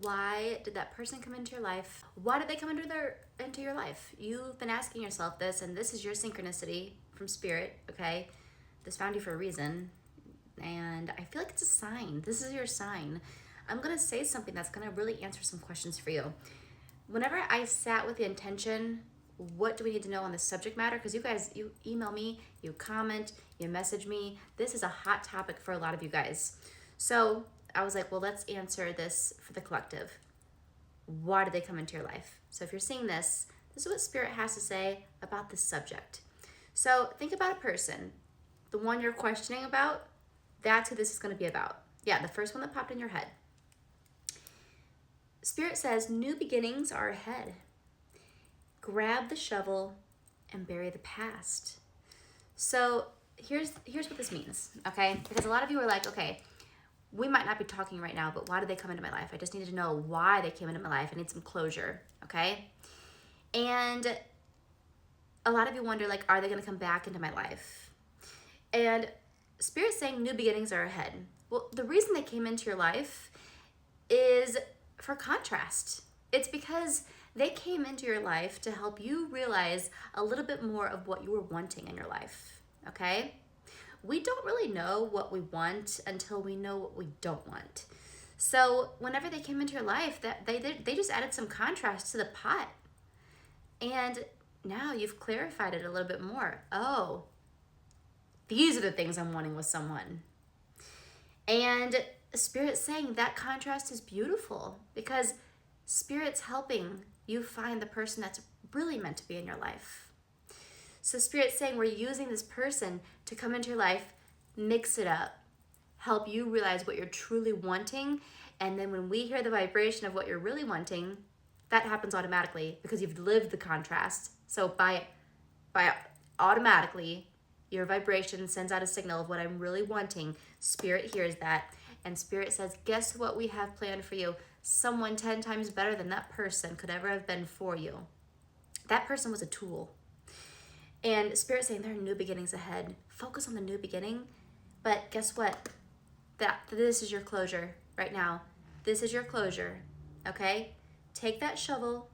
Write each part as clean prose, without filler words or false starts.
Why did that person come into your life? Why did they come into your life? You've been asking yourself this, and this is your synchronicity from spirit, okay? This found you for a reason, and I feel like it's a sign. This is your sign. I'm gonna say something that's gonna really answer some questions for you. Whenever I sat with the intention, what do we need to know on this subject matter? Because you guys, you email me, you comment, you message me. This is a hot topic for a lot of you guys. So I was like, well, let's answer this for the collective. Why did they come into your life? So if you're seeing this, this is what Spirit has to say about this subject. So think about a person, the one you're questioning about, that's who this is going to be about. Yeah, the first one that popped in your head. Spirit says new beginnings are ahead. Grab the shovel and bury the past. So here's what this means, okay? Because a lot of you are like, okay, we might not be talking right now, but why did they come into my life? I just needed to know why they came into my life. I need some closure, okay? And a lot of you wonder, like, are they going to come back into my life? And Spirit's saying new beginnings are ahead. Well, the reason they came into your life is for contrast. It's because they came into your life to help you realize a little bit more of what you were wanting in your life, okay? We don't really know what we want until we know what we don't want. So whenever they came into your life, that they just added some contrast to the pot. And now you've clarified it a little bit more. Oh, these are the things I'm wanting with someone. And Spirit's saying that contrast is beautiful because Spirit's helping you find the person that's really meant to be in your life. So Spirit's saying we're using this person to come into your life, mix it up, help you realize what you're truly wanting. And then when we hear the vibration of what you're really wanting, that happens automatically because you've lived the contrast. So by automatically, your vibration sends out a signal of what I'm really wanting. Spirit hears that. And Spirit says, guess what we have planned for you? Someone 10 times better than that person could ever have been for you. That person was a tool. And Spirit's saying there are new beginnings ahead. Focus on the new beginning. But guess what? This is your closure right now. This is your closure, okay? Take that shovel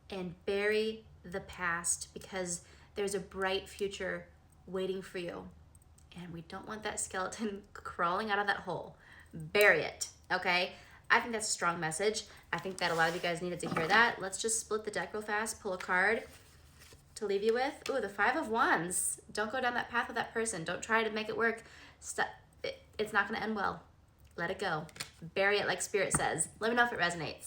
and bury the past because there's a bright future waiting for you. And we don't want that skeleton crawling out of that hole. Bury it, okay? I think that's a strong message. I think that a lot of you guys needed to hear that. Let's just split the deck real fast, pull a card to leave you with. Ooh, the 5 of Wands. Don't go down that path with that person. Don't try to make it work. It's not going to end well. Let it go. Bury it like Spirit says. Let me know if it resonates.